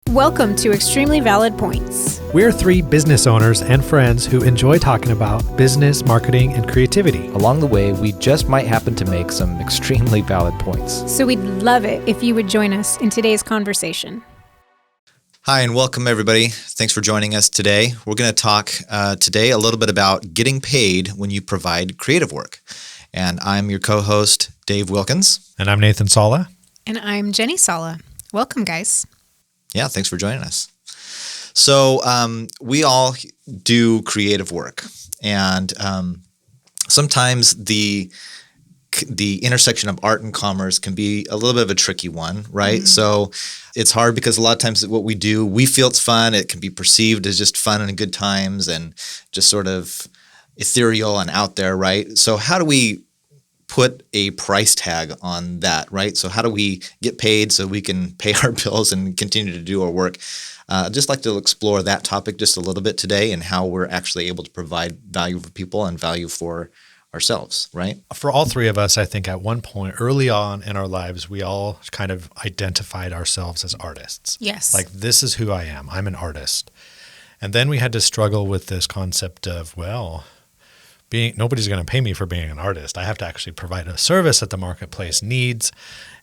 Welcome to Extremely Valid Points. We're three business owners and friends who enjoy talking about business, marketing, and creativity. Along the way, we just might happen to make some extremely valid points. So we'd love it if you would join us in today's conversation. Hi, and welcome everybody. Thanks for joining us today. We're going to talk today a little bit about getting paid when you provide creative work. And I'm your co-host, Dave Wilkins. And I'm Nathan Sala. And I'm Jenny Sala. Welcome, guys. Yeah, thanks for joining us. So we all do creative work, and sometimes the intersection of art and commerce can be a little bit of a tricky one, right? Mm-hmm. So it's hard because a lot of times what we do, we feel it's fun. It can be perceived as just fun and good times and just sort of ethereal and out there, right? So how do we put a price tag on that, right? So how do we get paid so we can pay our bills and continue to do our work? I'd just like to explore that topic just a little bit today and how we're actually able to provide value for people and value for ourselves, right? For all three of us, I think at one point early on in our lives, we all kind of identified ourselves as artists. Yes. Like, this is who I am. I'm an artist. And then we had to struggle with this concept of, well, nobody's going to pay me for being an artist. I have to actually provide a service that the marketplace needs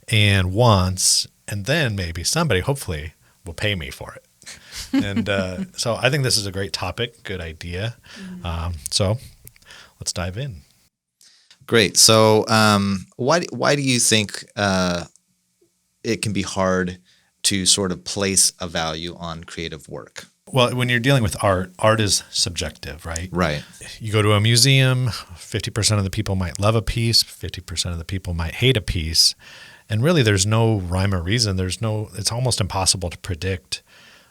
and wants, and then maybe somebody, hopefully, will pay me for it. And so I think this is a great topic, good idea. So let's dive in. Great. So why do you think it can be hard to sort of place a value on creative work? Well, when you're dealing with art is subjective, right? Right. You go to a museum, 50% of the people might love a piece, 50% of the people might hate a piece. And really there's no rhyme or reason. It's almost impossible to predict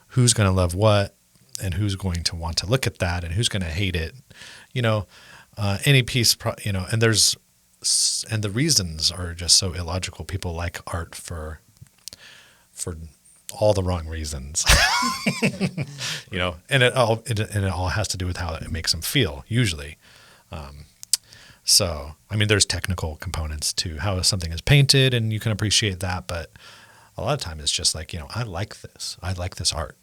who's going to love what and who's going to want to look at that and who's going to hate it. Any piece, and the reasons are just so illogical. People like art for all the wrong reasons, and it all has to do with how it makes them feel usually. So, I mean, there's technical components to how something is painted and you can appreciate that. But a lot of time it's just like, I like this. I like this art.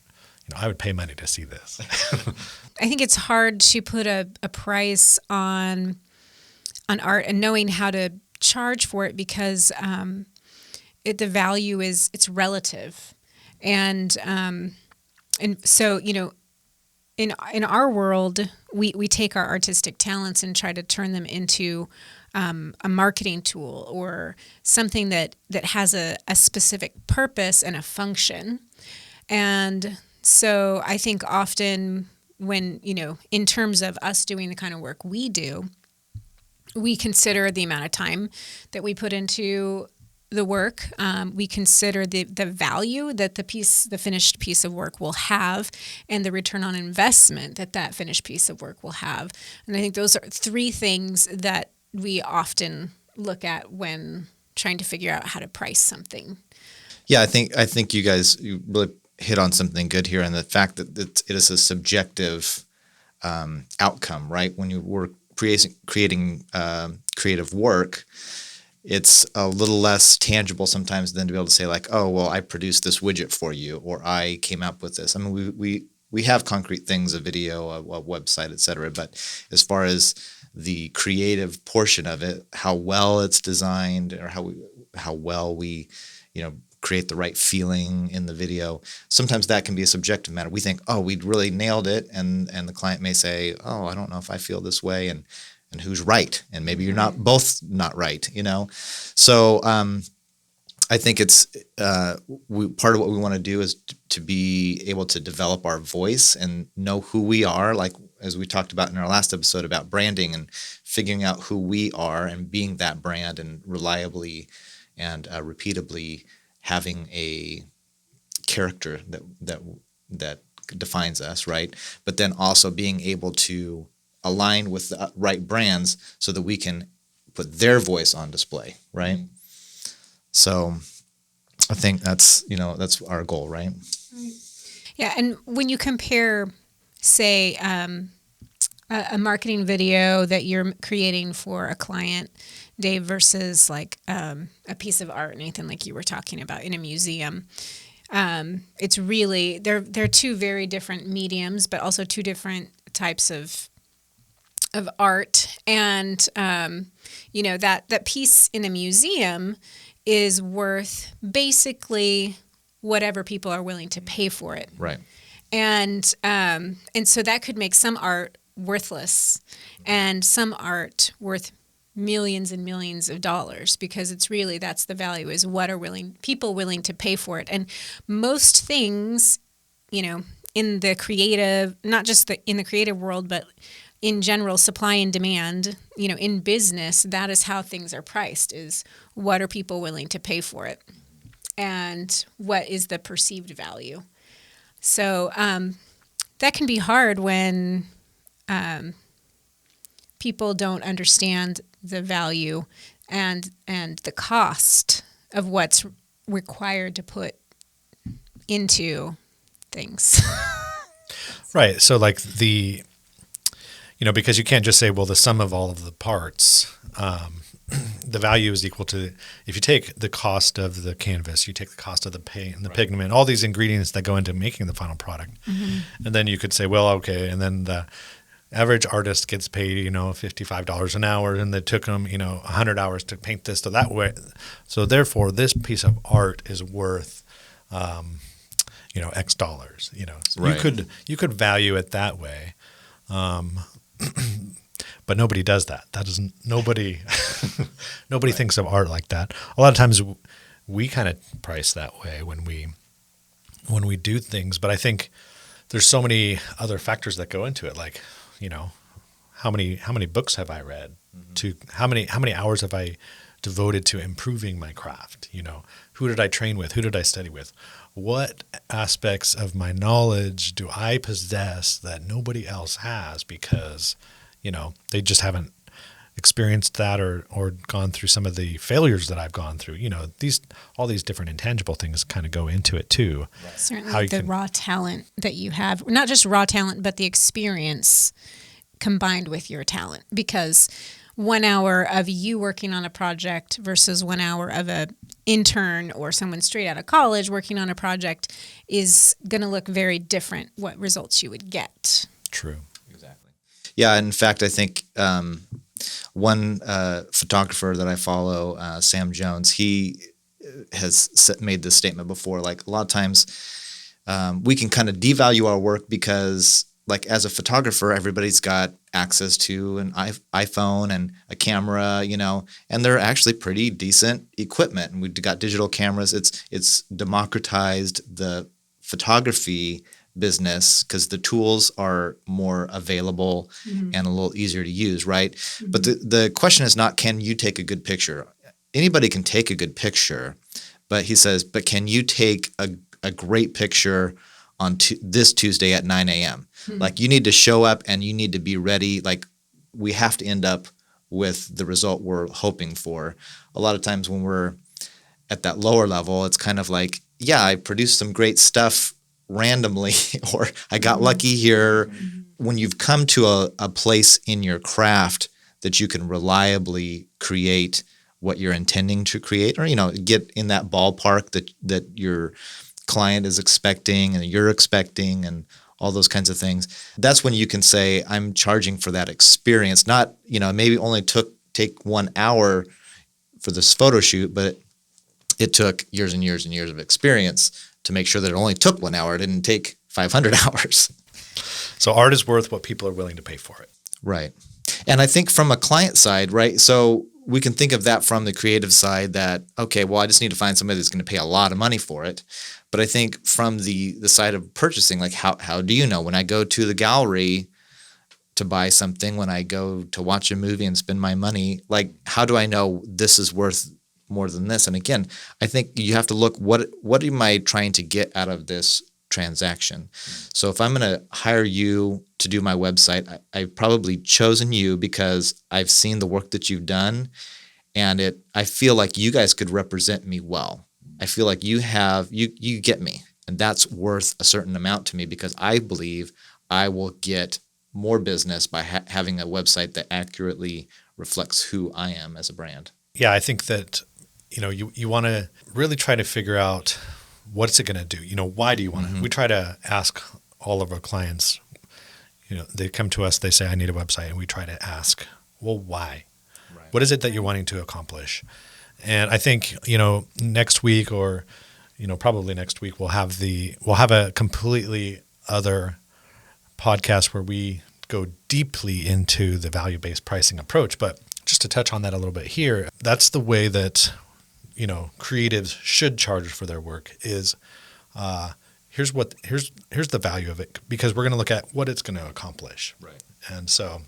I would pay money to see this. I think it's hard to put a price on art and knowing how to charge for it because the value it's relative. And so, in our world, we take our artistic talents and try to turn them into a marketing tool or something that has a specific purpose and a function. And so I think often when, in terms of us doing the kind of work we do, we consider the amount of time that we put into the work. We consider the value that the finished piece of work will have and the return on investment that finished piece of work will have. And I think those are three things that we often look at when trying to figure out how to price something. Yeah, I think you guys really hit on something good here, and the fact that it is a subjective outcome, right? When you were creating creative work, it's a little less tangible sometimes than to be able to say like, oh, well, I produced this widget for you, or I came up with this. I mean, we have concrete things, a video, a website, et cetera. But as far as the creative portion of it, how well it's designed or how well we, create the right feeling in the video, sometimes that can be a subjective matter. We think, oh, we'd really nailed it. And the client may say, oh, I don't know if I feel this way. And who's right? And maybe you're both not right, So I think it's part of what we want to do is to be able to develop our voice and know who we are, like as we talked about in our last episode about branding and figuring out who we are and being that brand and reliably and repeatably having a character that defines us, right? But then also being able to align with the right brands so that we can put their voice on display, right? So I think that's our goal, right? Yeah, and when you compare, say, a marketing video that you're creating for a client, Dave, versus like a piece of art, Nathan, like you were talking about in a museum, It's really they're two very different mediums, but also two different types of art. And that piece in a museum is worth basically whatever people are willing to pay for it. Right. And so that could make some art worthless and some art worth millions and millions of dollars, because it's really, that's the value, is what are people willing to pay for it. And most things, in the creative, not just in the creative world, but in general, supply and demand, in business, that is how things are priced, is what are people willing to pay for it and what is the perceived value. So that can be hard when people don't understand the value and the cost of what's required to put into things. Right. So like because you can't just say, well, the sum of all of the parts, the value is equal to, if you take the cost of the canvas, you take the cost of the paint and the pigment, all these ingredients that go into making the final product. Mm-hmm. And then you could say, well, okay. And then the average artist gets paid, $55 an hour, and they took them, 100 hours to paint this to that way. So therefore this piece of art is worth, X dollars, So Right. you could value it that way. But nobody does that. Nobody thinks of art like that. A lot of times we kind of price that way when we do things, but I think there's so many other factors that go into it. Like, how many books have I read? Mm-hmm. To how many hours have I devoted to improving my craft? Who did I train with? Who did I study with? What aspects of my knowledge do I possess that nobody else has because, they just haven't experienced that or gone through some of the failures that I've gone through. All these different intangible things kind of go into it too. Right. Certainly the raw talent that you have, not just raw talent, but the experience combined with your talent, because 1 hour of you working on a project versus 1 hour of a intern or someone straight out of college working on a project is going to look very different, what results you would get. True. Exactly. Yeah. In fact, I think one photographer that I follow, Sam Jones, he has made this statement before. Like, a lot of times we can kind of devalue our work because, like, as a photographer, everybody's got access to an iPhone and a camera, and they're actually pretty decent equipment. And we've got digital cameras. It's democratized the photography business because the tools are more available and a little easier to use, right? Mm-hmm. But the question is not, can you take a good picture? Anybody can take a good picture, but he says, but can you take a great picture on this Tuesday at 9 a.m.? Mm-hmm. Like, you need to show up and you need to be ready. Like, we have to end up with the result we're hoping for. A lot of times when we're at that lower level, it's kind of like, yeah, I produced some great stuff randomly, or I got lucky here. Mm-hmm. When you've come to a place in your craft that you can reliably create what you're intending to create, or, get in that ballpark that your client is expecting and you're expecting and all those kinds of things, that's when you can say, I'm charging for that experience. Not, maybe only take 1 hour for this photo shoot, but it took years and years and years of experience to make sure that it only took 1 hour. It didn't take 500 hours. So art is worth what people are willing to pay for it. Right. And I think from a client side, right, so we can think of that from the creative side that, okay, well, I just need to find somebody that's going to pay a lot of money for it. But I think from the side of purchasing, like, how do you know when I go to the gallery to buy something, when I go to watch a movie and spend my money, like, how do I know this is worth more than this? And again, I think you have to look, what am I trying to get out of this transaction? So if I'm going to hire you to do my website, I've probably chosen you because I've seen the work that you've done, and I feel like you guys could represent me well. I feel like you get me, and that's worth a certain amount to me because I believe I will get more business by having a website that accurately reflects who I am as a brand. Yeah, I think that you want to really try to figure out what's it going to do? Why do you want it? We try to ask all of our clients, they come to us, they say, I need a website. And we try to ask, well, why? Right. What is it that you're wanting to accomplish? And I think, next week or, probably next week, we'll have a completely other podcast where we go deeply into the value-based pricing approach. But just to touch on that a little bit here, that's the way that, creatives should charge for their work is, here's the value of it, because we're going to look at what it's going to accomplish. Right. And so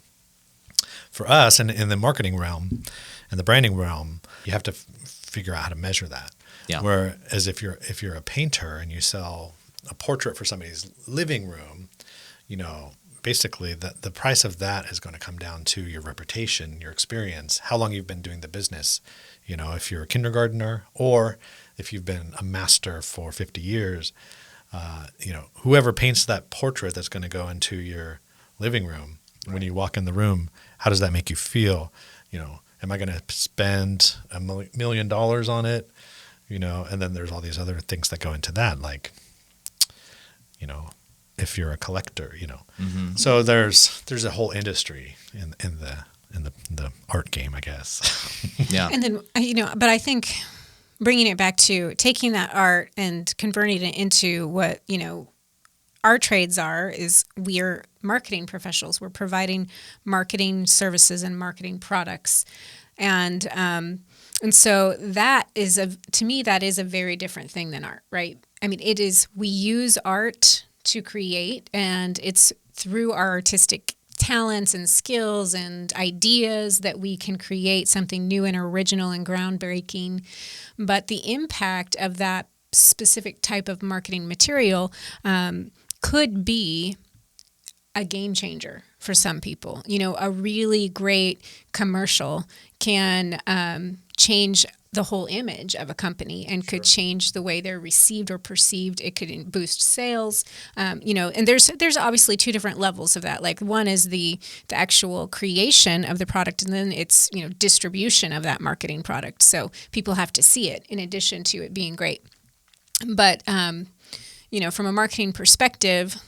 for us in the marketing realm and the branding realm, you have to figure out how to measure that. Yeah. Whereas if you're a painter and you sell a portrait for somebody's living room, basically the price of that is going to come down to your reputation, your experience, how long you've been doing the business. If you're a kindergartner or if you've been a master for 50 years, whoever paints that portrait that's going to go into your living room, when you walk in the room, how does that make you feel? Am I going to spend $1 million on it? And then there's all these other things that go into that, like, if you're a collector, Mm-hmm. So there's a whole industry in the art game, I guess. Yeah. And then, but I think bringing it back to taking that art and converting it into what, our trades is we're marketing professionals. We're providing marketing services and marketing products. And so that is to me, that is a very different thing than art, right? I mean, we use art to create, and it's through our artistic talents and skills and ideas that we can create something new and original and groundbreaking. But the impact of that specific type of marketing material could be a game changer for some people. A really great commercial can change the whole image of a company and could change the way they're received or perceived. It could boost sales, and there's obviously two different levels of that. Like one is the actual creation of the product, and then it's, distribution of that marketing product. So people have to see it in addition to it being great. But, from a marketing perspective,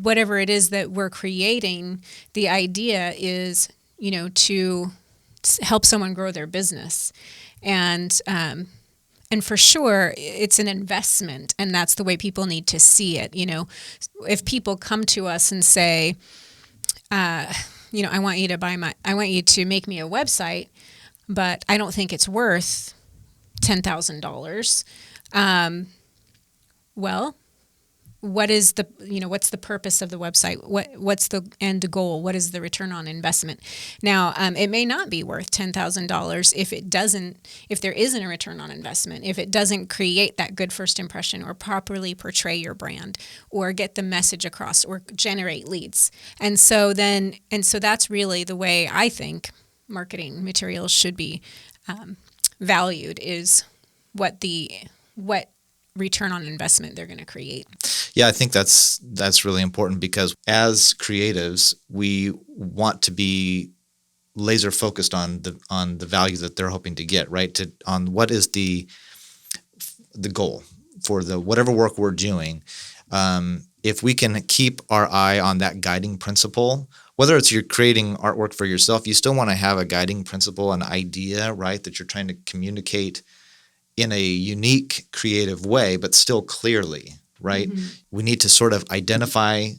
whatever it is that we're creating, the idea is, to help someone grow their business. And for sure, it's an investment, and that's the way people need to see it. If people come to us and say, I want you to make me a website, but I don't think it's worth $10,000. Well, what's the purpose of the website? What's the end goal? What is the return on investment? Now, it may not be worth $10,000 if there isn't a return on investment, if it doesn't create that good first impression or properly portray your brand or get the message across or generate leads. And so that's really the way I think marketing materials should be valued, is what return on investment they're going to create. Yeah, I think that's really important, because as creatives, we want to be laser focused on the value that they're hoping to get, right? On what is the goal for whatever work we're doing. If we can keep our eye on that guiding principle, whether it's you're creating artwork for yourself, you still want to have a guiding principle, an idea, right, that you're trying to communicate in a unique, creative way, but still clearly, right? Mm-hmm. We need to sort of identify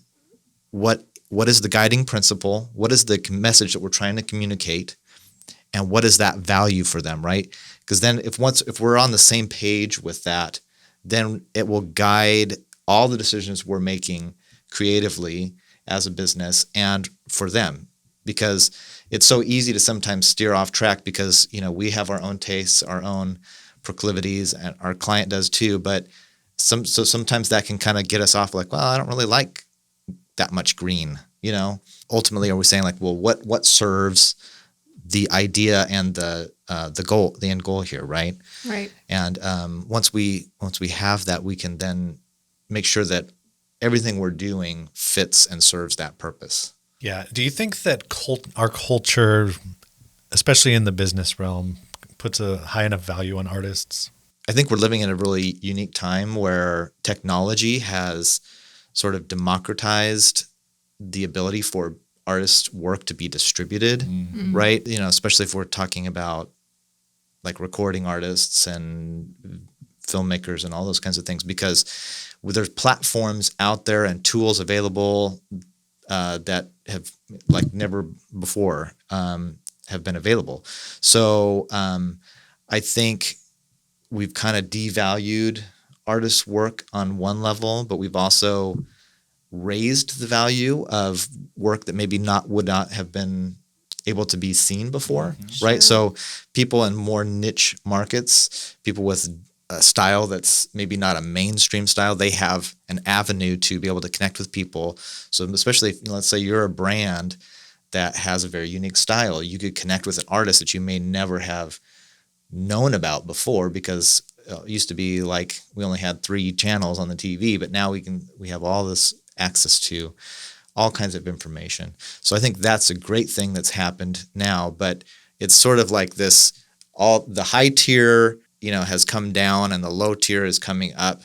what is the guiding principle, what is the message that we're trying to communicate, and what is that value for them, right? Because then if we're on the same page with that, then it will guide all the decisions we're making creatively as a business and for them. Because it's so easy to sometimes steer off track because, we have our own tastes, our own proclivities, and our client does too. But sometimes that can kind of get us off, like, well, I don't really like that much green. Ultimately, are we saying like, well, what serves the idea and the goal, the end goal here, right? Right. And once we have that, we can then make sure that everything we're doing fits and serves that purpose. Yeah. Do you think that our culture, especially in the business realm, puts a high enough value on artists? I think we're living in a really unique time where technology has sort of democratized the ability for artists' work to be distributed, right? Especially if we're talking about like recording artists and filmmakers and all those kinds of things, because there's platforms out there and tools available that have like never before have been available. So I think we've kind of devalued artists' work on one level, but we've also raised the value of work that maybe would not have been able to be seen before, right? So people in more niche markets, people with a style that's maybe not a mainstream style, they have an avenue to be able to connect with people. So especially if, let's say you're a brand that has a very unique style, you could connect with an artist that you may never have known about before, because it used to be like we only had 3 channels on the TV, but now we have all this access to all kinds of information. So I think that's a great thing that's happened now, but it's sort of like this, all the high tier, has come down and the low tier is coming up.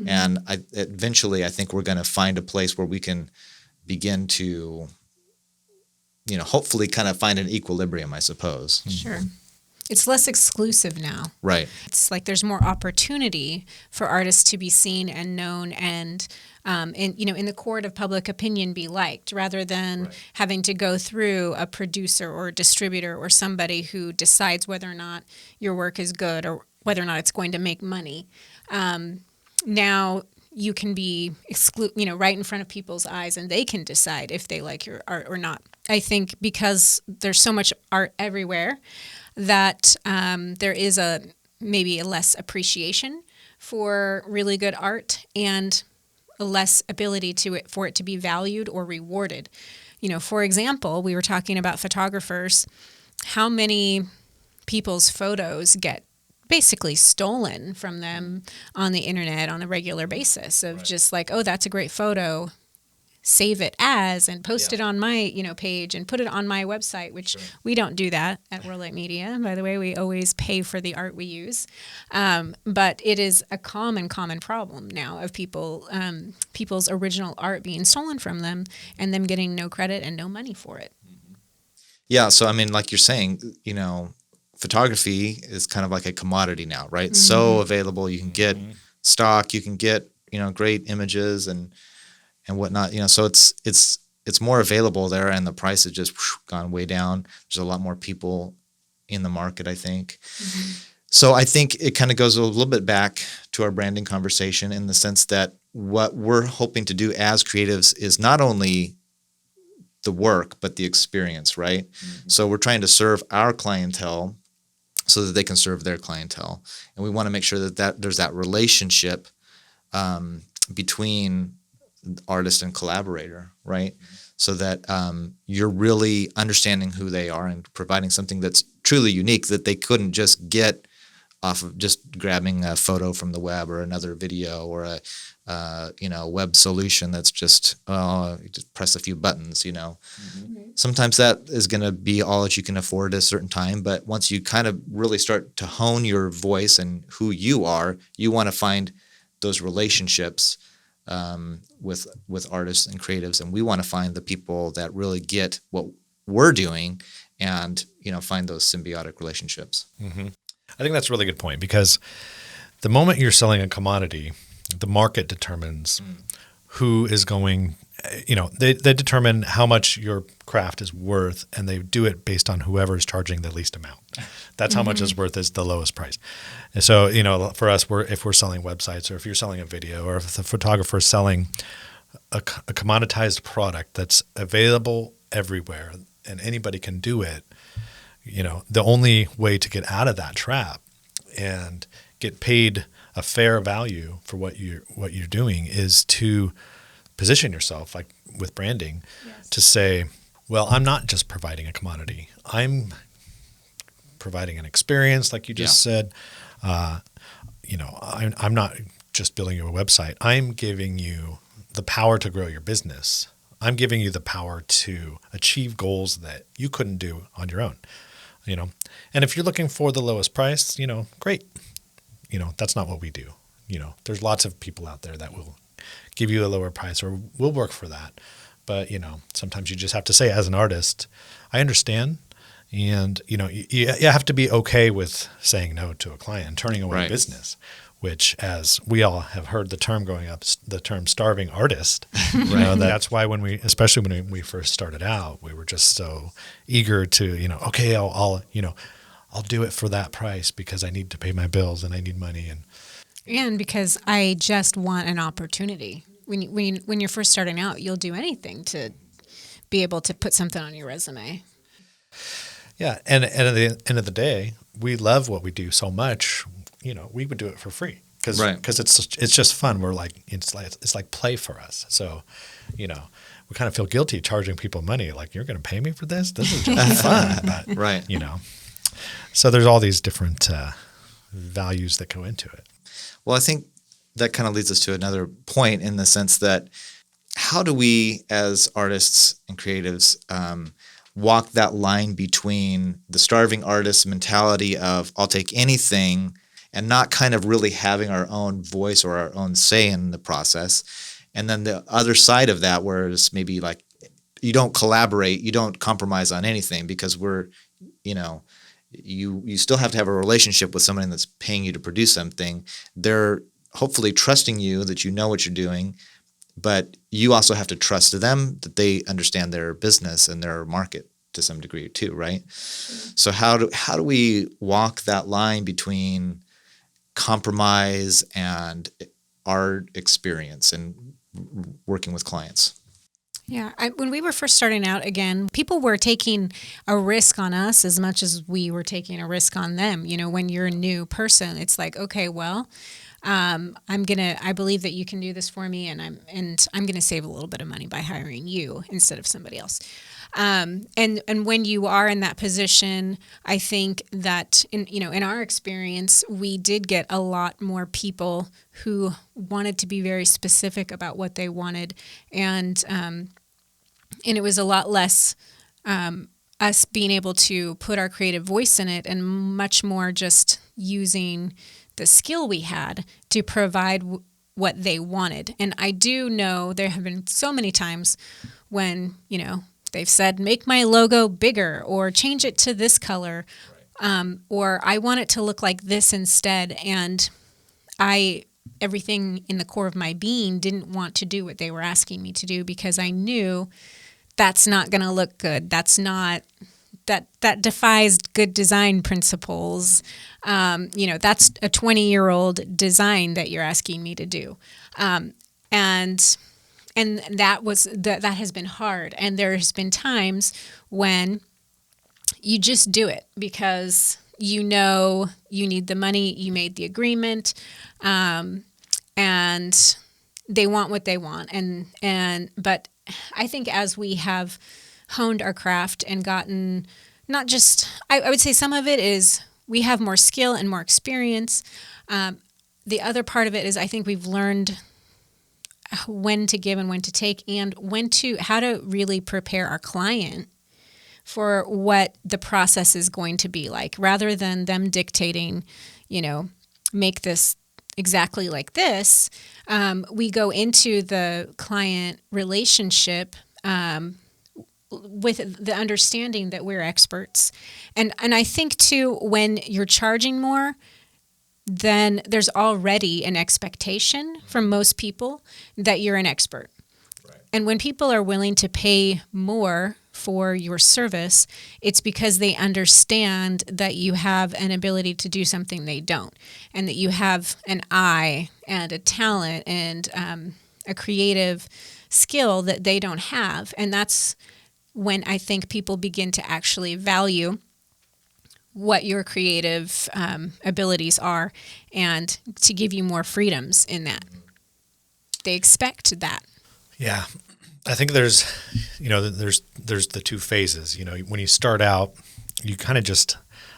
And eventually I think we're going to find a place where we can begin to, hopefully kind of find an equilibrium, I suppose. Sure. It's less exclusive now. Right. It's like there's more opportunity for artists to be seen and known and in the court of public opinion be liked, rather than having to go through a producer or a distributor or somebody who decides whether or not your work is good or whether or not it's going to make money. Now you can be right in front of people's eyes, and they can decide if they like your art or not. I think because there's so much art everywhere that there is maybe a less appreciation for really good art and a less ability for it to be valued or rewarded. For example, we were talking about photographers. How many people's photos get basically stolen from them on the internet on a regular basis of just like, oh, that's a great photo, save it as and post it on my page and put it on my website, which we don't do that at World Light Media. By the way, we always pay for the art we use. But it is a common problem now of people's original art being stolen from them and them getting no credit and no money for it. Yeah. So, I mean, like you're saying, photography is kind of like a commodity now, right? It's so available. You can get stock, you can get, great images and whatnot, so it's more available there, and the price has just gone way down. There's a lot more people in the market, I think. So I think it kind of goes a little bit back to our branding conversation in the sense that what we're hoping to do as creatives is not only the work, but the experience, right? So we're trying to serve our clientele so that they can serve their clientele. And we want to make sure that there's that relationship between artist and collaborator, right? So that you're really understanding who they are and providing something that's truly unique that they couldn't just get off of just grabbing a photo from the web or another video or a web solution that's just you just press a few buttons. Sometimes that is going to be all that you can afford at a certain time, but once you kind of really start to hone your voice and who you are, you want to find those relationships with artists and creatives, and we want to find the people that really get what we're doing and find those symbiotic relationships. I think that's a really good point, because the moment you're selling a commodity, the market determines who is going, they determine how much your craft is worth, and they do it based on whoever is charging the least amount. That's how much is worth is the lowest price. And so, for us, if we're selling websites, or if you're selling a video, or if the photographer is selling a commoditized product that's available everywhere and anybody can do it, the only way to get out of that trap and get paid a fair value for what you're doing is to position yourself, like with branding, to say, well, I'm not just providing a commodity. I'm providing an experience, like you just said. I'm not just building you a website. I'm giving you the power to grow your business. I'm giving you the power to achieve goals that you couldn't do on your own. And if you're looking for the lowest price, great. that's not what we do. There's lots of people out there that will give you a lower price, or we'll work for that. But, sometimes you just have to say, as an artist, I understand. And, you have to be okay with saying no to a client and turning away business, which, as we all have heard the term growing up, the term starving artist. That's why especially when we first started out, we were just so eager to, okay, I'll do it for that price because I need to pay my bills and I need money. And because I just want an opportunity. When you're first starting out, you'll do anything to be able to put something on your resume. Yeah, and at the end of the day, we love what we do so much. We would do it for free because it's just fun. We're it's like play for us. So, we kind of feel guilty charging people money. Like, you're going to pay me for this? This is just fun. But, so there's all these different values that go into it. Well, I think that kind of leads us to another point in the sense that how do we as artists and creatives walk that line between the starving artist mentality of I'll take anything and not kind of really having our own voice or our own say in the process, and then the other side of that where it's maybe like you don't collaborate, you don't compromise on anything because you still have to have a relationship with somebody that's paying you to produce something. They're hopefully trusting you that you know what you're doing, but you also have to trust them that they understand their business and their market to some degree too, right? So how do we walk that line between compromise and art experience and working with clients? Yeah, when we were first starting out, again, people were taking a risk on us as much as we were taking a risk on them. When you're a new person, it's like, okay, well, I believe that you can do this for me, and I'm gonna save a little bit of money by hiring you instead of somebody else. And when you are in that position, I think that in our experience, we did get a lot more people who wanted to be very specific about what they wanted, and it was a lot less us being able to put our creative voice in it, and much more just using the skill we had to provide what they wanted. And I do know there have been so many times when, they've said, make my logo bigger or change it to this color, or I want it to look like this instead. And everything in the core of my being didn't want to do what they were asking me to do because I knew that's not going to look good. That's not... That defies good design principles. That's a 20-year-old design that you're asking me to do, and that has been hard. And there's been times when you just do it because you need the money, you made the agreement, and they want what they want. But I think as we have honed our craft and gotten not just, I would say some of it is we have more skill and more experience. The other part of it is I think we've learned when to give and when to take, and how to really prepare our client for what the process is going to be like, rather than them dictating, make this exactly like this. We go into the client relationship with the understanding that we're experts. And I think too, when you're charging more, then there's already an expectation from most people that you're an expert. Right. And when people are willing to pay more for your service, it's because they understand that you have an ability to do something they don't, and that you have an eye and a talent and a creative skill that they don't have. And that's when I think people begin to actually value what your creative abilities are, and to give you more freedoms in that. They expect that. Yeah. I think there's the two phases. When you start out, you kind of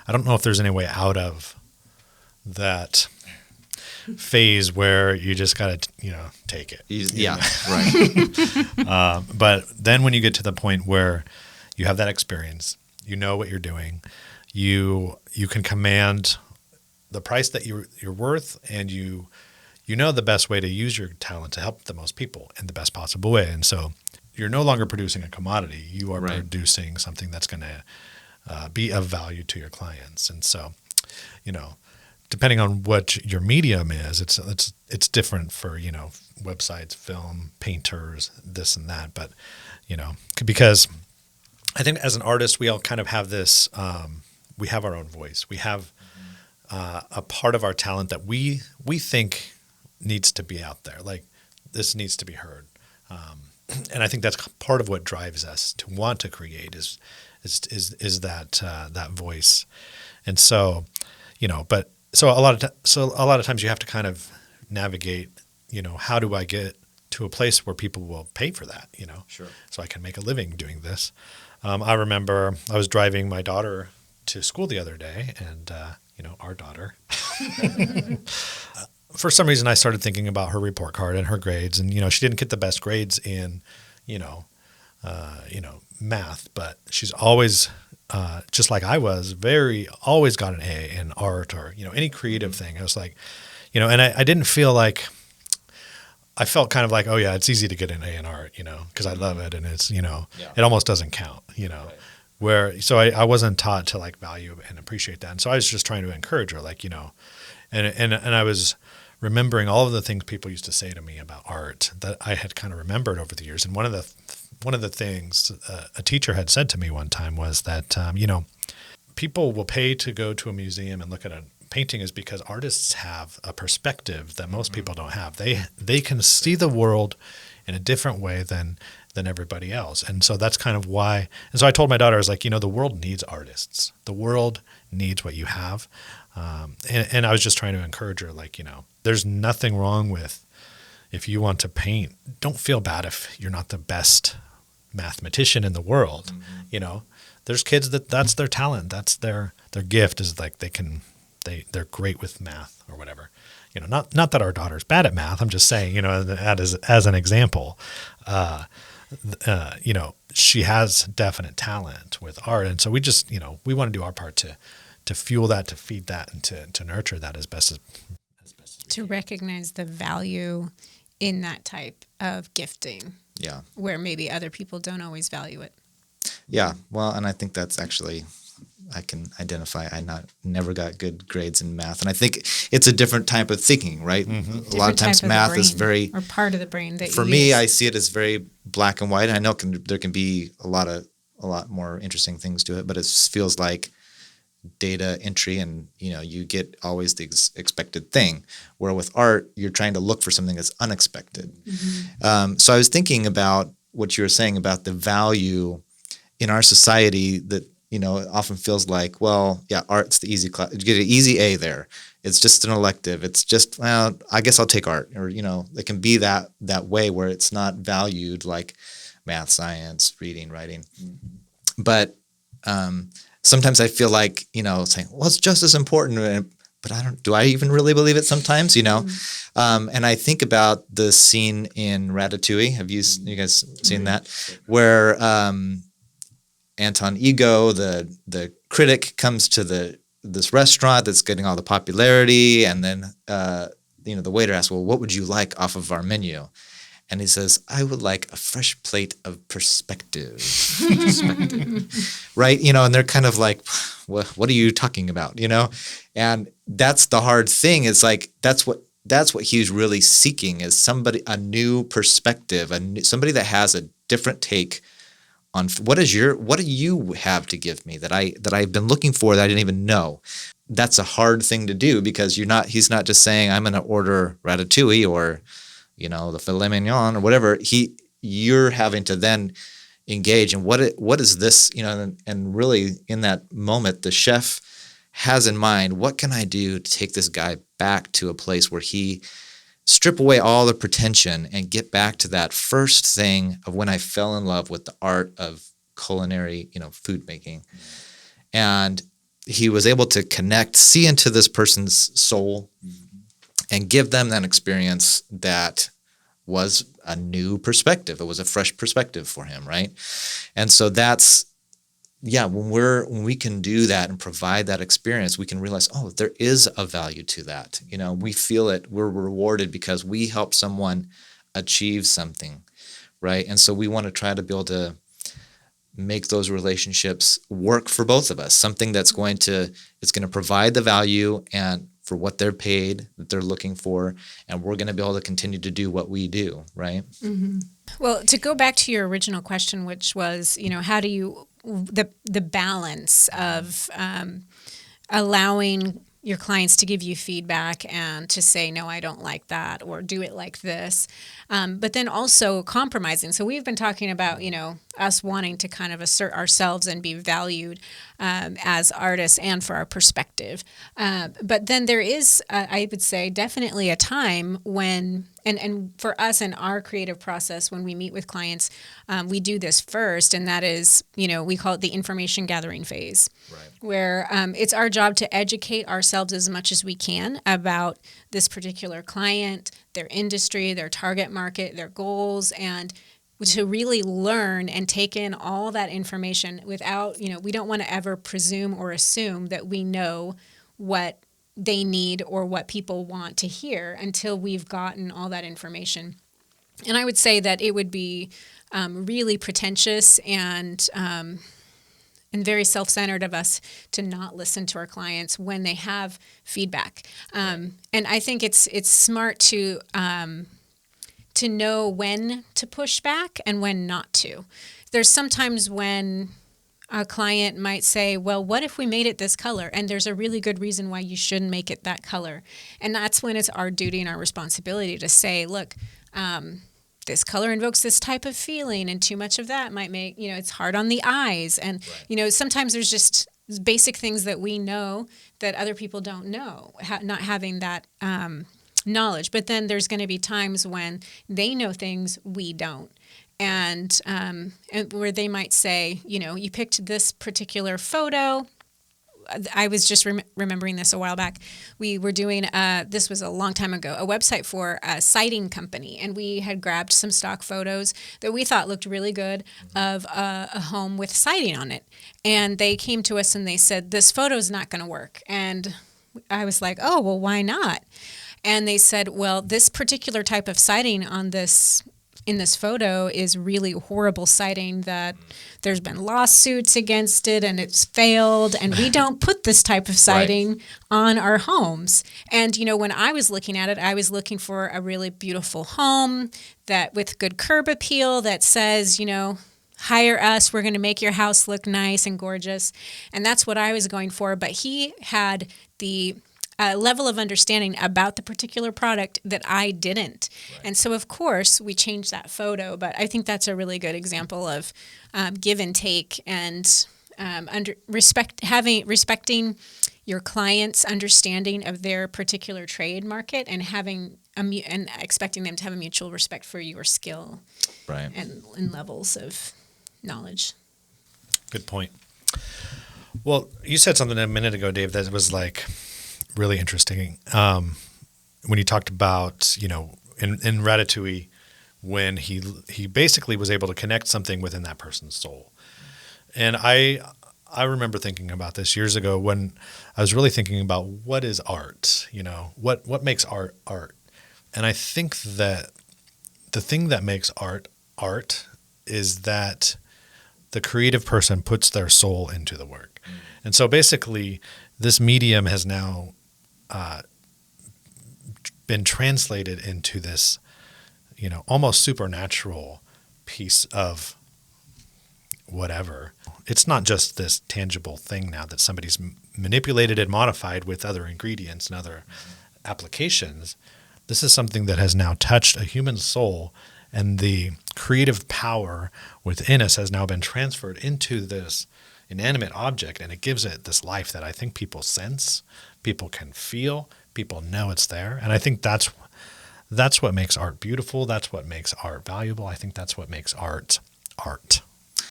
I don't know if there's any way out of that phase where you just got to, take it. Yeah, right. But then when you get to the point where you have that experience, you know what you're doing, you can command the price that you're worth, and you know the best way to use your talent to help the most people in the best possible way. And so you're no longer producing a commodity. You are producing something that's going to be of value to your clients. And so, depending on what your medium is, it's different for, websites, film, painters, this and that. But, because I think as an artist, we all kind of have this, we have our own voice. We have a part of our talent that we think needs to be out there. Like, this needs to be heard. And I think that's part of what drives us to want to create is that voice. And so, but so a lot of times you have to kind of navigate, how do I get to a place where people will pay for that, Sure. So I can make a living doing this. I remember I was driving my daughter to school the other day, and our daughter. For some reason, I started thinking about her report card and her grades, and she didn't get the best grades in, math, but she's always, just like I was, always got an A in art or any creative thing. I was like, and I didn't feel like. I felt kind of like, oh yeah, it's easy to get an A in art, because I love it, and it's it almost doesn't count, Right. So I wasn't taught to like value and appreciate that, and so I was just trying to encourage her, like and I was remembering all of the things people used to say to me about art that I had kind of remembered over the years. And one of the things a teacher had said to me one time was that, people will pay to go to a museum and look at a painting is because artists have a perspective that most people don't have. They can see the world in a different way than everybody else. And so that's kind of why. And so I told my daughter, I was like, the world needs artists. The world needs what you have. And I was just trying to encourage her, like, there's nothing wrong with if you want to paint, don't feel bad if you're not the best mathematician in the world. There's kids that's their talent. That's their gift is like they're great with math or whatever. Not that our daughter's bad at math. I'm just saying, as an example, she has definite talent with art. And so we just, we want to do our part to fuel that, to feed that, and to nurture that as best as to recognize the value in that type of gifting. Yeah. Where maybe other people don't always value it. Yeah. Well, and I think that's actually, I can identify never got good grades in math. And I think it's a different type of thinking, right? Mm-hmm. A lot of times math is very, or part of the brain that for me, I see it as very black and white. I know there can be a lot more interesting things to it, but it feels like data entry, and you get always the expected thing, where with art you're trying to look for something that's unexpected. Mm-hmm. So I was thinking about what you were saying about the value in our society that it often feels like, well, yeah, art's the easy class, you get an easy A there, it's just an elective, it's just, well, I guess I'll take art, or it can be that way where it's not valued like math, science, reading, writing. Mm-hmm. But sometimes I feel like, saying, well, it's just as important, but do I even really believe it sometimes, Mm-hmm. And I think about the scene in Ratatouille. Have you guys seen that? Where Anton Ego, the critic, comes to this restaurant that's getting all the popularity, and then, the waiter asks, well, what would you like off of our menu? And he says, I would like a fresh plate of perspective. Right? And they're kind of like, what are you talking about? And that's the hard thing. It's like, that's what he's really seeking, is a new perspective, somebody that has a different take on what do you have to give me that I've been looking for that I didn't even know. That's a hard thing to do, because he's not just saying, I'm going to order ratatouille or the filet mignon or whatever. You're having to then engage in what is this, and really in that moment, the chef has in mind, what can I do to take this guy back to a place where he strip away all the pretension and get back to that first thing of when I fell in love with the art of culinary, food making. And he was able to see into this person's soul and give them that experience that was a new perspective. It was a fresh perspective for him, right? And so that's when we can do that and provide that experience, we can realize, oh, there is a value to that. We feel it. We're rewarded because we help someone achieve something, right? And so we want to try to be able to make those relationships work for both of us. Something that's going to provide the value and for what they're paid, that they're looking for, and we're going to be able to continue to do what we do, right? Mm-hmm. Well, to go back to your original question, which was, how do you the balance of allowing your clients to give you feedback and to say, no, I don't like that, or do it like this. But then also compromising. So we've been talking about, us wanting to kind of assert ourselves and be valued as artists and for our perspective. But then there is, I would say, definitely a time when, and for us in our creative process, when we meet with clients, we do this first, and that is, we call it the information gathering phase, right, where it's our job to educate ourselves as much as we can about this particular client, their industry, their target market, their goals, and to really learn and take in all that information without, we don't want to ever presume or assume that we know what they need or what people want to hear until we've gotten all that information. And I would say that it would be really pretentious and very self-centered of us to not listen to our clients when they have feedback. And I think it's smart to know when to push back and when not to. There's sometimes when a client might say, well, what if we made it this color? And there's a really good reason why you shouldn't make it that color. And that's when it's our duty and our responsibility to say, look, this color invokes this type of feeling, and too much of that might make, it's hard on the eyes. And, sometimes there's just basic things that we know that other people don't know, not having that knowledge. But then there's going to be times when they know things we don't. And where they might say, you picked this particular photo. I was just remembering this a while back. We were doing, this was a long time ago, a website for a siding company. And we had grabbed some stock photos that we thought looked really good of a home with siding on it. And they came to us and they said, this photo is not going to work. And I was like, oh, well, why not? And they said, well, this particular type of siding in this photo is really horrible siding that there's been lawsuits against it and it's failed, and we don't put this type of siding on our homes. And, when I was looking at it, I was looking for a really beautiful home that with good curb appeal that says, hire us, we're going to make your house look nice and gorgeous. And that's what I was going for. But he had the level of understanding about the particular product that I didn't. Right. And so, of course, we changed that photo. But I think that's a really good example of give and take and respecting your client's understanding of their particular trade market and and expecting them to have a mutual respect for your skill, right, and levels of knowledge. Good point. Well, you said something a minute ago, Dave, that was like really interesting. When you talked about, in Ratatouille, when he basically was able to connect something within that person's soul. And I remember thinking about this years ago when I was really thinking about what is art, what makes art art. And I think that the thing that makes art is that the creative person puts their soul into the work. And so basically this medium has now been translated into this, almost supernatural piece of whatever. It's not just this tangible thing now that somebody's manipulated and modified with other ingredients and other applications. This is something that has now touched a human soul, and the creative power within us has now been transferred into this inanimate object, and it gives it this life that I think people sense, people can feel, people know it's there. And I think that's what makes art beautiful. That's what makes art valuable. I think that's what makes art art.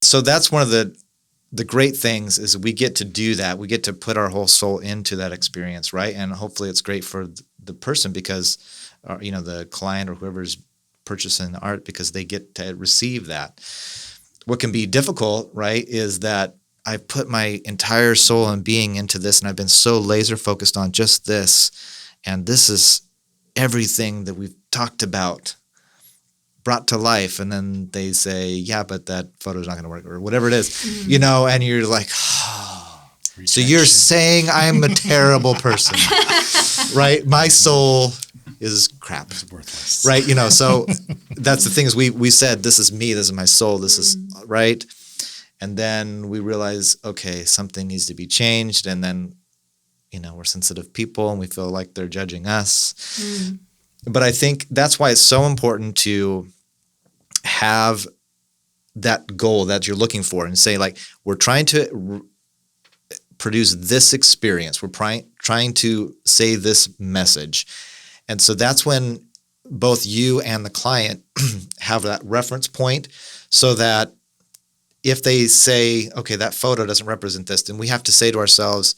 So that's one of the great things is we get to do that. We get to put our whole soul into that experience, right? And hopefully it's great for the person because, the client or whoever's purchasing the art, because they get to receive that. What can be difficult, right, is that I put my entire soul and being into this, and I've been so laser focused on just this, and this is everything that we've talked about brought to life. And then they say, yeah, but that photo's not going to work, or whatever it is, and you're like, oh, so you're saying I'm a terrible person, right? My soul is crap. It's worthless. Right. So that's the thing is we said, this is me, this is my soul, this is right. And then we realize, okay, something needs to be changed. And then, we're sensitive people and we feel like they're judging us. But I think that's why it's so important to have that goal that you're looking for and say, like, we're trying to produce this experience. We're trying to say this message. And so that's when both you and the client have that reference point, so that if they say, okay, that photo doesn't represent this, then we have to say to ourselves,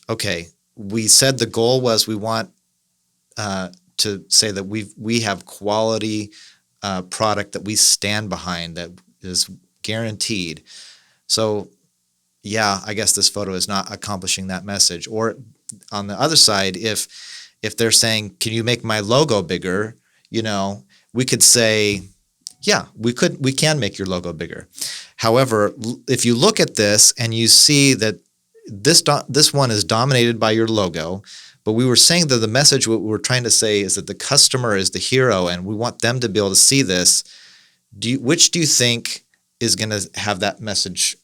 okay, we said the goal was we want to say that we have quality product that we stand behind, that is guaranteed. So yeah, I guess this photo is not accomplishing that message. Or on the other side, if they're saying, can you make my logo bigger? We could say, yeah, we can make your logo bigger. However, if you look at this and you see that this one is dominated by your logo, but we were saying that the message, what we're trying to say is that the customer is the hero and we want them to be able to see this. Which do you think is going to have that message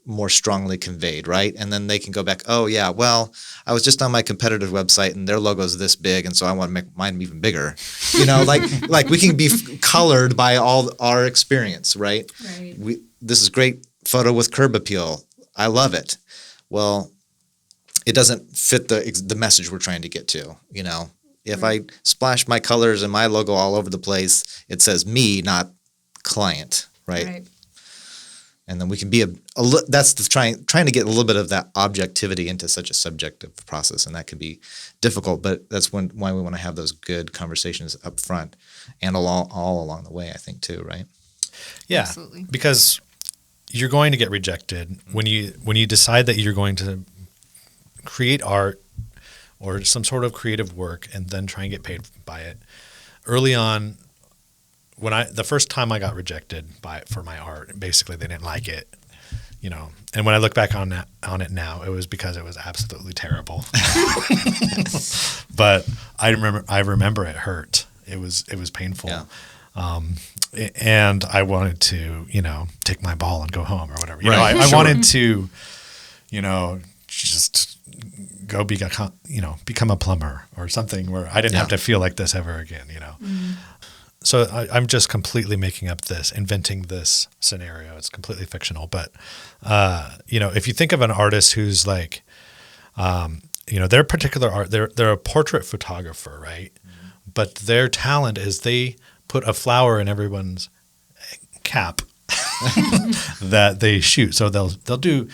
more strongly conveyed, right? And then they can go back, oh yeah, well, I was just on my competitor's website and their logo is this big, and so I want to make mine even bigger. Like we can be colored by all our experience, right? Right. This is great photo with curb appeal. I love it. Well, it doesn't fit the message we're trying to get to. If I splash my colors and my logo all over the place, it says me, not client, right? And then we can be that's trying to get a little bit of that objectivity into such a subjective process, and that can be difficult. But that's why we want to have those good conversations up front and all along the way, I think, too, right? Yeah, Absolutely. because you're going to get rejected when you decide that you're going to create art or some sort of creative work and then try and get paid by it. Early on, the first time I got rejected for my art, basically they didn't like it, And when I look back on it now, it was because it was absolutely terrible. But I remember it hurt. It was painful. Yeah. And I wanted to, take my ball and go home or whatever. Right. I Sure. wanted to, just go become a plumber or something where I didn't have to feel like this ever again, So I'm just completely making up inventing this scenario. It's completely fictional. But, if you think of an artist who's like, their particular art, they're a portrait photographer, right? Mm-hmm. But their talent is they put a flower in everyone's cap that they shoot. So they'll do,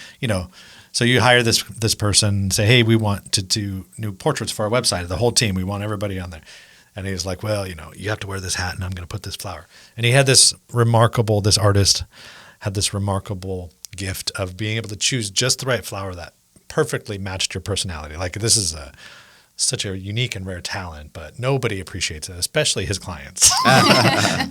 so you hire this person, say, hey, we want to do new portraits for our website. The whole team, we want everybody on there. And he's like, well, you have to wear this hat and I'm going to put this flower. And this artist had this remarkable gift of being able to choose just the right flower that perfectly matched your personality. Like, this is such a unique and rare talent, but nobody appreciates it, especially his clients.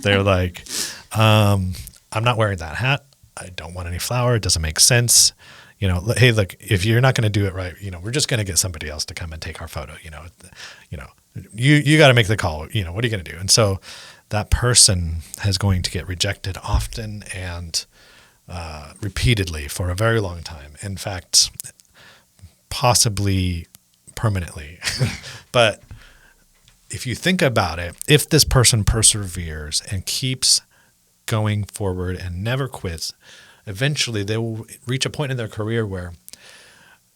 They're like, I'm not wearing that hat. I don't want any flower. It doesn't make sense. Hey, look, if you're not going to do it right, we're just going to get somebody else to come and take our photo. You got to make the call. What are you going to do? And so that person is going to get rejected often and repeatedly for a very long time. In fact, possibly permanently. But if you think about it, if this person perseveres and keeps going forward and never quits, eventually they will reach a point in their career where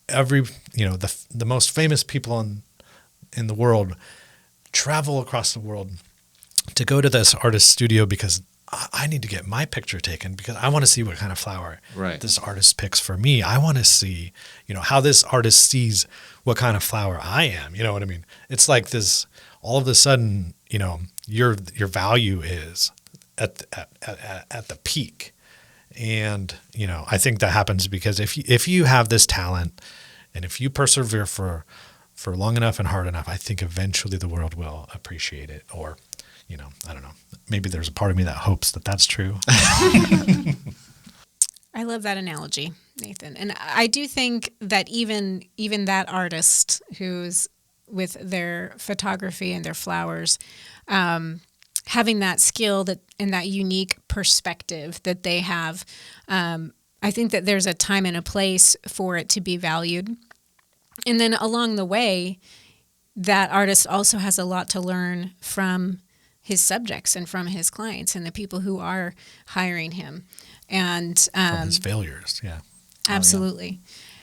the most famous people in the world travel across the world to go to this artist's studio because I need to get my picture taken because I want to see what kind of flower this artist picks for me. I want to see, how this artist sees what kind of flower I am. You know what I mean? It's like this, all of a sudden, your value is at the peak. And, I think that happens because if you have this talent and if you persevere for long enough and hard enough, I think eventually the world will appreciate it. Or, I don't know, maybe there's a part of me that hopes that that's true. I love that analogy, Nathan. And I do think that even that artist who's with their photography and their flowers, having that skill and that unique perspective that they have, I think that there's a time and a place for it to be valued. And then along the way, that artist also has a lot to learn from his subjects and from his clients and the people who are hiring him. And from his failures, yeah. Absolutely.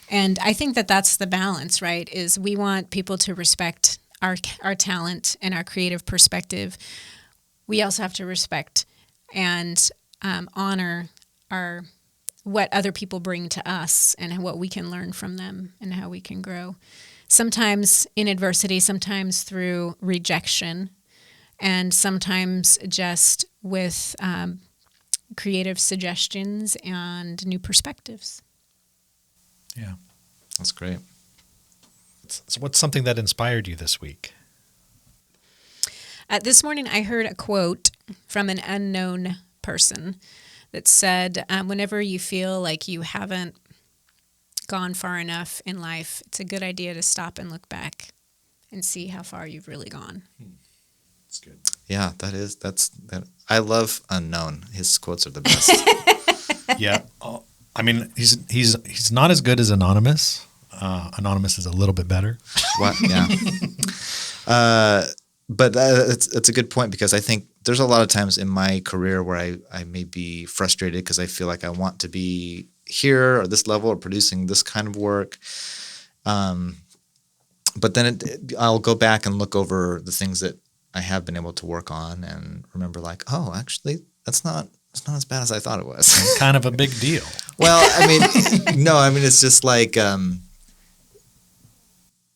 And I think that that's the balance, right? Is we want people to respect our talent and our creative perspective. We also have to respect and honor what other people bring to us and what we can learn from them and how we can grow. Sometimes in adversity, sometimes through rejection, and sometimes just with creative suggestions and new perspectives. Yeah. That's great. So what's something that inspired you this week? This morning, I heard a quote from an unknown person that said, whenever you feel like you haven't gone far enough in life, it's a good idea to stop and look back and see how far you've really gone. That's good. Yeah, that's. I love Unknown. His quotes are the best. Yeah. I mean, he's not as good as Anonymous. Anonymous is a little bit better. What? Yeah. But it's a good point, because I think there's a lot of times in my career where I may be frustrated because I feel like I want to be here or this level or producing this kind of work. But then I'll go back and look over the things that I have been able to work on and remember, like, oh, actually, it's not as bad as I thought it was. Kind of a big deal. Well, I mean, no, I mean, it's just like,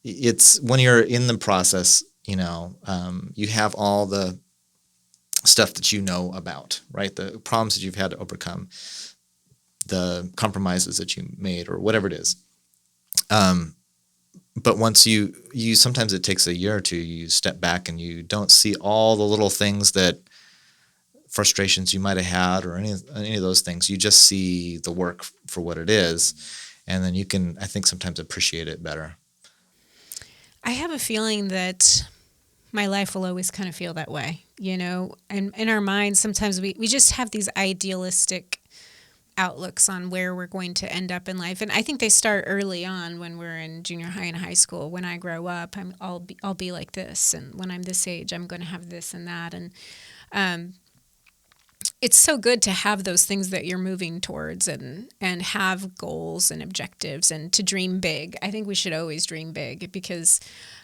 it's when you're in the process, you have all the stuff that you know about, right? The problems that you've had to overcome, the compromises that you made, or whatever it is. But once you sometimes it takes a year or two, you step back and you don't see all the little things that frustrations you might have had or any of those things. You just see the work for what it is. And then you can, I think, sometimes appreciate it better. I have a feeling that my life will always kind of feel that way, and in our minds, sometimes we just have these idealistic outlooks on where we're going to end up in life. And I think they start early on when we're in junior high and high school. When I grow up, I'll be like this. And when I'm this age, I'm going to have this and that. And it's so good to have those things that you're moving towards and have goals and objectives and to dream big. I think we should always dream big, because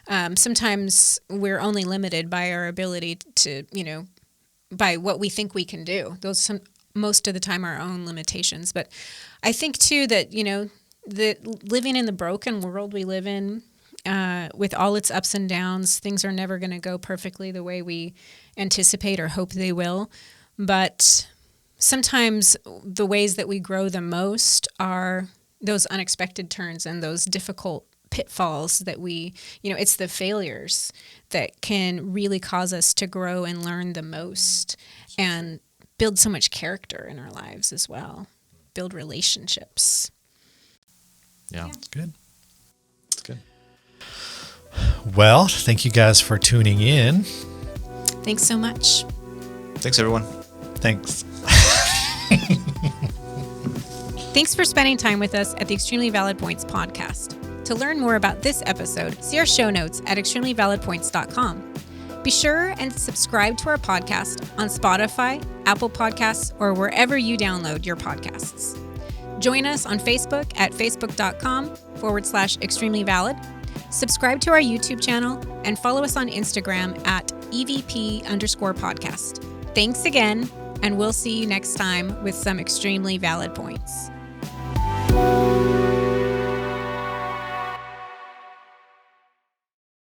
sometimes we're only limited by our ability to, by what we think we can do. Those most of the time our own limitations. But I think too that, that living in the broken world we live in, with all its ups and downs, things are never going to go perfectly the way we anticipate or hope they will. But sometimes the ways that we grow the most are those unexpected turns and those difficult pitfalls that it's the failures that can really cause us to grow and learn the most and build so much character in our lives as well, build relationships. Yeah. It's good. It's good. Well, thank you guys for tuning in. Thanks so much. Thanks, everyone. Thanks. Thanks for spending time with us at the Extremely Valid Points podcast. To learn more about this episode, see our show notes at extremelyvalidpoints.com. Be sure and subscribe to our podcast on Spotify, Apple Podcasts, or wherever you download your podcasts. Join us on Facebook at facebook.com/extremelyvalid. Subscribe to our YouTube channel and follow us on Instagram at EVP_podcast. Thanks again, and we'll see you next time with some extremely valid points.